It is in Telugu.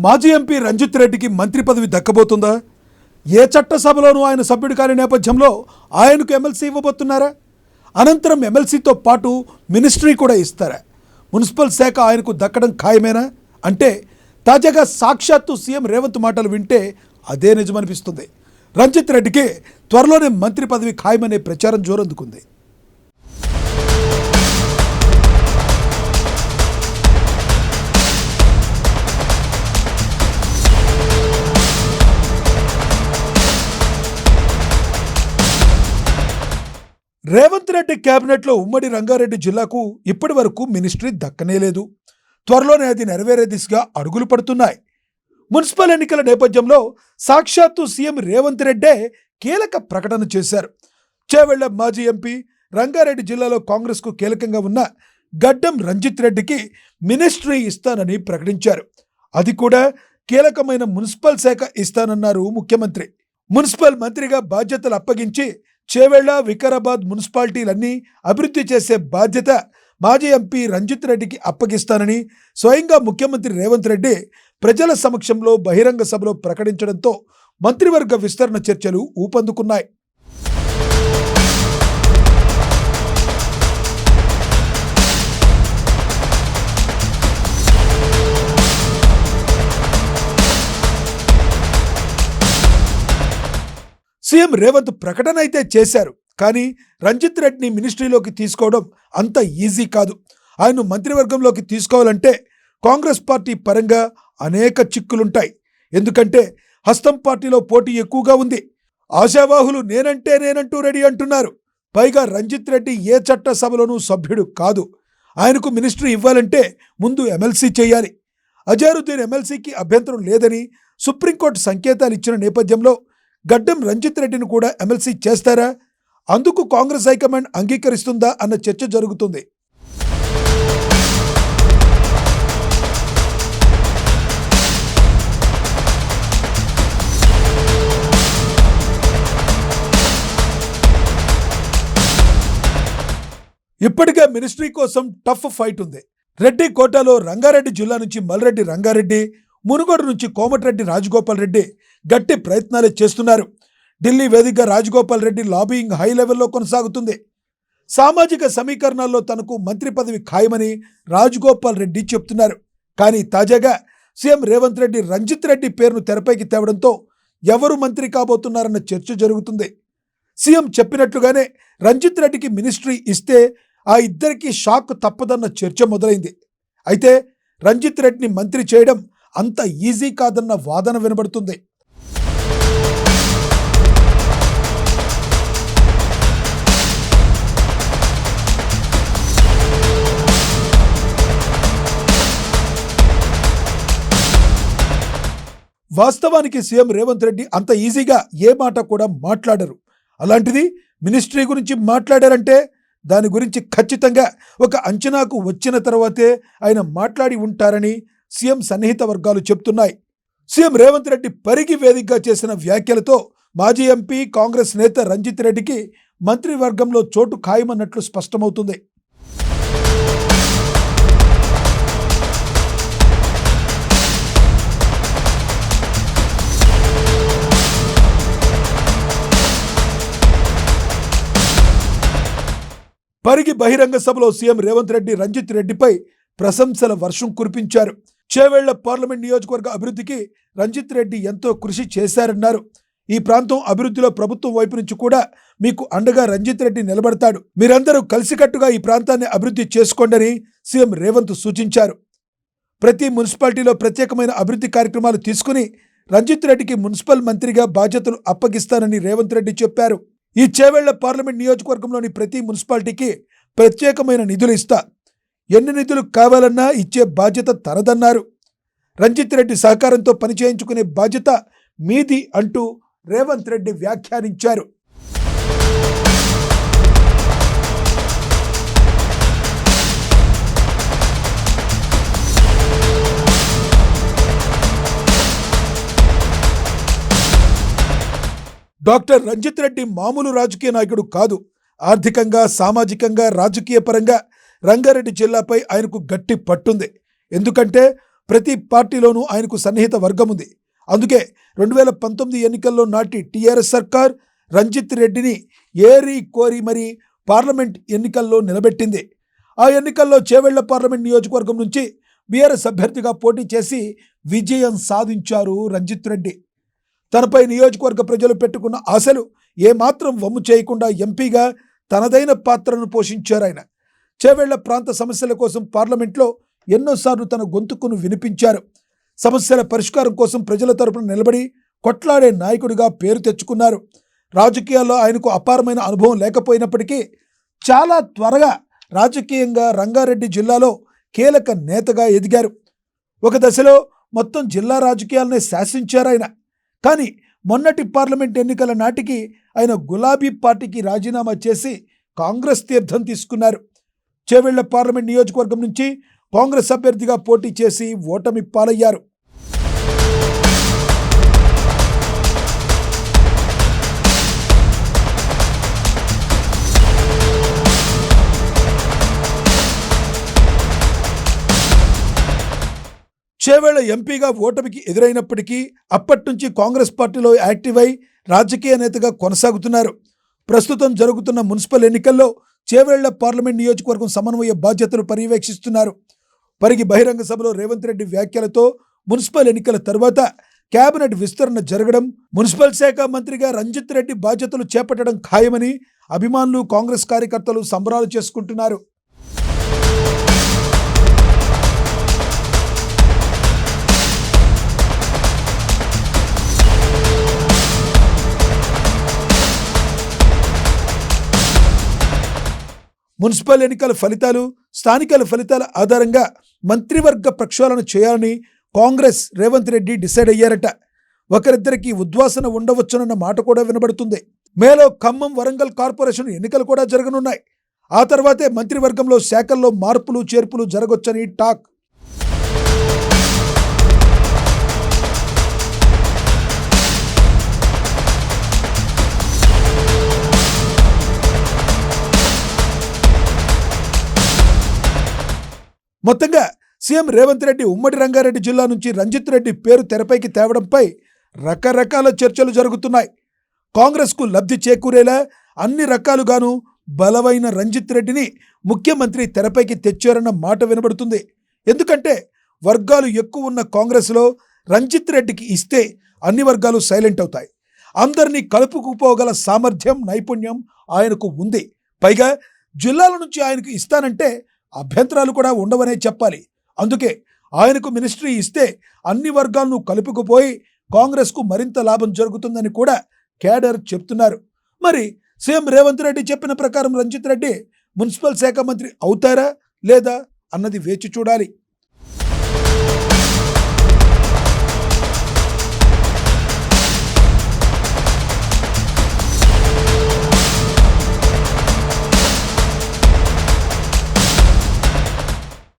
మాజీ ఎంపీ రంజిత్ రెడ్డికి మంత్రి పదవి దక్కబోతుందా? ఏ చట్టసభలోనూ ఆయన సభ్యుడు కాని నేపథ్యంలో ఆయనకు ఎమ్మెల్సీ ఇవ్వబోతున్నారా? అనంతరం ఎమ్మెల్సీతో పాటు మినిస్ట్రీ కూడా ఇస్తారా? మున్సిపల్ శాఖ ఆయనకు దక్కడం ఖాయమేనా? అంటే తాజాగా సాక్షాత్తు సీఎం రేవంత్ మాటలు వింటే అదే నిజమనిపిస్తుంది. రంజిత్ రెడ్డికి త్వరలోనే మంత్రి పదవి ఖాయమనే ప్రచారం జోరందుకుంది. రేవంత్ రెడ్డి కేబినెట్లో ఉమ్మడి రంగారెడ్డి జిల్లాకు ఇప్పటి వరకు మినిస్ట్రీ దక్కనేలేదు. త్వరలోనే అది నెరవేరే దిశగా అడుగులు పడుతున్నాయి. మున్సిపల్ ఎన్నికల నేపథ్యంలో సాక్షాత్తు సీఎం రేవంత్ రెడ్డే కీలక ప్రకటన చేశారు. చేవెళ్ల మాజీ ఎంపీ, రంగారెడ్డి జిల్లాలో కాంగ్రెస్కు కీలకంగా ఉన్న గడ్డం రంజిత్ రెడ్డికి మినిస్ట్రీ ఇస్తానని ప్రకటించారు. అది కూడా కీలకమైన మున్సిపల్ శాఖ ఇస్తానన్నారు ముఖ్యమంత్రి. మున్సిపల్ మంత్రిగా బాధ్యతలు అప్పగించి చేవెళ్ల, వికారాబాద్ మున్సిపాలిటీలన్నీ అభివృద్ధి చేసే బాధ్యత మాజీ ఎంపీ రంజిత్ రెడ్డికి అప్పగిస్తానని స్వయంగా ముఖ్యమంత్రి రేవంత్ రెడ్డి ప్రజల సమక్షంలో బహిరంగ సభలో ప్రకటించడంతో మంత్రివర్గ విస్తరణ చర్చలు ఊపందుకున్నాయి. సీఎం రేవంత్ ప్రకటన అయితే చేశారు, కానీ రంజిత్ రెడ్డిని మినిస్ట్రీలోకి తీసుకోవడం అంత ఈజీ కాదు. ఆయన మంత్రివర్గంలోకి తీసుకోవాలంటే కాంగ్రెస్ పార్టీ పరంగా అనేక చిక్కులుంటాయి. ఎందుకంటే హస్తం పార్టీలో పోటీ ఎక్కువగా ఉంది. ఆశావాహులు నేనంటూ రెడీ అంటున్నారు. పైగా రంజిత్ రెడ్డి ఏ చట్ట సభలోనూ సభ్యుడు కాదు. ఆయనకు మినిస్ట్రీ ఇవ్వాలంటే ముందు ఎమ్మెల్సీ చేయాలి. అజారుద్దీన్ ఎమ్మెల్సీకి అభ్యంతరం లేదని సుప్రీంకోర్టు సంకేతాలు ఇచ్చిన నేపథ్యంలో గడ్డం రంజిత్ రెడ్డిని కూడా ఎమ్మెల్సీ చేస్తారా? అందుకు కాంగ్రెస్ హైకమాండ్ అంగీకరిస్తుందా అన్న చర్చ జరుగుతుంది. ఇప్పటికే మినిస్ట్రీ కోసం టఫ్ ఫైట్ ఉంది. రెడ్డి కోటాలో రంగారెడ్డి జిల్లా నుంచి మల్రెడ్డి రంగారెడ్డి, మునుగోడు నుంచి కోమటిరెడ్డి రాజగోపాల్ రెడ్డి గట్టి ప్రయత్నాలే చేస్తున్నారు. ఢిల్లీ వేదికగా రాజగోపాల్ రెడ్డి లాబియింగ్ హై లెవెల్లో కొనసాగుతుంది. సామాజిక సమీకరణాల్లో తనకు మంత్రి పదవి ఖాయమని రాజగోపాల్ రెడ్డి చెప్తున్నారు. కానీ తాజాగా సీఎం రేవంత్ రెడ్డి రంజిత్ రెడ్డి పేరును తెరపైకి తేవడంతో ఎవరు మంత్రి కాబోతున్నారన్న చర్చ జరుగుతుంది. సీఎం చెప్పినట్లుగానే రంజిత్ రెడ్డికి మినిస్ట్రీ ఇస్తే ఆ ఇద్దరికి షాక్ తప్పదన్న చర్చ మొదలైంది. అయితే రంజిత్ రెడ్డిని మంత్రి చేయడం అంత ఈజీ కాదన్న వాదన వినబడుతుంది. వాస్తవానికి సీఎం రేవంత్ రెడ్డి అంత ఈజీగా ఏ మాట కూడా మాట్లాడరు. అలాంటిది మినిస్ట్రీ గురించి మాట్లాడారంటే దాని గురించి ఖచ్చితంగా ఒక అంచనాకు వచ్చిన తర్వాతే ఆయన మాట్లాడి ఉంటారని సీఎం సన్నిహిత వర్గాలు చెప్తున్నాయి. సీఎం రేవంత్ రెడ్డి పరిగి వేదికగా చేసిన వ్యాఖ్యలతో మాజీ ఎంపీ, కాంగ్రెస్ నేత రంజిత్ రెడ్డికి మంత్రివర్గంలో చోటు ఖాయమన్నట్లు స్పష్టమవుతుంది. పరిగి బహిరంగ సభలో సీఎం రేవంత్ రెడ్డి రంజిత్ రెడ్డిపై ప్రశంసల వర్షం కురిపించారు. చేవెళ్ల పార్లమెంట్ నియోజకవర్గ అభివృద్ధికి రంజిత్ రెడ్డి ఎంతో కృషి చేశారన్నారు. ఈ ప్రాంతం అభివృద్ధిలో ప్రభుత్వం వైపు నుంచి కూడా మీకు అండగా రంజిత్ రెడ్డి నిలబడతాడు. మీరందరూ కలిసికట్టుగా ఈ ప్రాంతాన్ని అభివృద్ధి చేసుకోండని సీఎం రేవంత్ సూచించారు. ప్రతి మున్సిపాలిటీలో ప్రత్యేకమైన అభివృద్ధి కార్యక్రమాలు తీసుకుని రంజిత్ రెడ్డికి మున్సిపల్ మంత్రిగా బాధ్యతలు అప్పగిస్తానని రేవంత్ రెడ్డి చెప్పారు. ఈ చేవెళ్ల పార్లమెంట్ నియోజకవర్గంలోని ప్రతి మున్సిపాలిటీకి ప్రత్యేకమైన నిధులు ఇస్తా, ఎన్ని నిధులు కావాలన్నా ఇచ్చే బాధ్యత తనదన్నారు. రంజిత్ రెడ్డి సహకారంతో పనిచేయించుకునే బాధ్యత మీది అంటూ రేవంత్ రెడ్డి వ్యాఖ్యానించారు. డాక్టర్ రంజిత్ రెడ్డి మామూలు రాజకీయ నాయకుడు కాదు. ఆర్థికంగా, సామాజికంగా, రాజకీయ పరంగా రంగారెడ్డి జిల్లాపై ఆయనకు గట్టి పట్టుంది. ఎందుకంటే ప్రతి పార్టీలోనూ ఆయనకు సన్నిహిత వర్గం ఉంది. అందుకే 2019 ఎన్నికల్లో నాటి టీఆర్ఎస్ సర్కార్ రంజిత్ రెడ్డిని ఏరి కోరి మరీ పార్లమెంట్ ఎన్నికల్లో నిలబెట్టింది. ఆ ఎన్నికల్లో చేవెళ్ల పార్లమెంట్ నియోజకవర్గం నుంచి బీఆర్ఎస్ అభ్యర్థిగా పోటీ చేసి విజయం సాధించారు రంజిత్ రెడ్డి. తనపై నియోజకవర్గ ప్రజలు పెట్టుకున్న ఆశలు ఏమాత్రం వమ్ము చేయకుండా ఎంపీగా తనదైన పాత్రను పోషించారు ఆయన. చేవెళ్ల ప్రాంత సమస్యల కోసం పార్లమెంట్లో ఎన్నోసార్లు తన గొంతుకును వినిపించారు. సమస్యల పరిష్కారం కోసం ప్రజల తరపున నిలబడి కొట్లాడే నాయకుడిగా పేరు తెచ్చుకున్నారు. రాజకీయాల్లో ఆయనకు అపారమైన అనుభవం లేకపోయినప్పటికీ చాలా త్వరగా రాజకీయంగా రంగారెడ్డి జిల్లాలో కీలక నేతగా ఎదిగారు. ఒక దశలో మొత్తం జిల్లా రాజకీయాలనే శాసించారు ఆయన. కానీ మొన్నటి పార్లమెంట్ ఎన్నికల నాటికి ఆయన గులాబీ పార్టీకి రాజీనామా చేసి కాంగ్రెస్ తీర్థం తీసుకున్నారు. చేవెళ్ల పార్లమెంట్ నియోజకవర్గం నుంచి కాంగ్రెస్ అభ్యర్థిగా పోటీ చేసి ఓటమి పాలయ్యారు. చేవెళ్ల ఎంపీగా ఓటమికి ఎదురైనప్పటికీ అప్పటి నుంచి కాంగ్రెస్ పార్టీలో యాక్టివ్ అయి రాజకీయ నేతగా కొనసాగుతున్నారు. ప్రస్తుతం జరుగుతున్న మున్సిపల్ ఎన్నికల్లో చేవెళ్ల పార్లమెంట్ నియోజకవర్గం సమన్వయ బాధ్యతలు పర్యవేక్షిస్తున్నారు. పరిగి బహిరంగ సభలో రేవంత్ రెడ్డి వ్యాఖ్యలతో మున్సిపల్ ఎన్నికల తర్వాత కేబినెట్ విస్తరణ జరగడం, మున్సిపల్ శాఖ మంత్రిగా రంజిత్ రెడ్డి బాధ్యతలు చేపట్టడం ఖాయమని అభిమానులు, కాంగ్రెస్ కార్యకర్తలు సంబరాలు చేసుకుంటున్నారు. మున్సిపల్ ఎన్నికల ఫలితాలు, స్థానికల ఫలితాల ఆధారంగా మంత్రివర్గ ప్రక్షాళన చేయాలని కాంగ్రెస్ రేవంత్ రెడ్డి డిసైడ్ అయ్యారట. ఒకరిద్దరికి ఉద్వాసన ఉండవచ్చునన్న మాట కూడా వినబడుతుంది. మేలో ఖమ్మం, వరంగల్ కార్పొరేషన్ ఎన్నికలు కూడా జరగనున్నాయి. ఆ తర్వాతే మంత్రివర్గంలో శాఖల్లో మార్పులు చేర్పులు జరగొచ్చని టాక్. మొత్తంగా సీఎం రేవంత్ రెడ్డి ఉమ్మడి రంగారెడ్డి జిల్లా నుంచి రంజిత్ రెడ్డి పేరు తెరపైకి తేవడంపై రకరకాల చర్చలు జరుగుతున్నాయి. కాంగ్రెస్కు లబ్ధి చేకూరేలా అన్ని రకాలుగాను బలమైన రంజిత్ రెడ్డిని ముఖ్యమంత్రి తెరపైకి తెచ్చారన్న మాట వినబడుతుంది. ఎందుకంటే వర్గాలు ఎక్కువ ఉన్న కాంగ్రెస్లో రంజిత్ రెడ్డికి ఇస్తే అన్ని వర్గాలు సైలెంట్ అవుతాయి. అందరినీ కలుపుకుపోగల సామర్థ్యం, నైపుణ్యం ఆయనకు ఉంది. పైగా జిల్లాల నుంచి ఆయనకు ఇస్తానంటే అభ్యంతరాలు కూడా ఉండవనే చెప్పాలి. అందుకే ఆయనకు మినిస్ట్రీ ఇస్తే అన్ని వర్గాలను కలుపుకుపోయి కాంగ్రెస్కు మరింత లాభం జరుగుతుందని కూడా కేడర్ చెప్తున్నారు. మరి సీఎం రేవంత్ రెడ్డి చెప్పిన ప్రకారం రంజిత్ రెడ్డి మున్సిపల్ శాఖ మంత్రి అవుతారా లేదా అన్నది వేచి చూడాలి.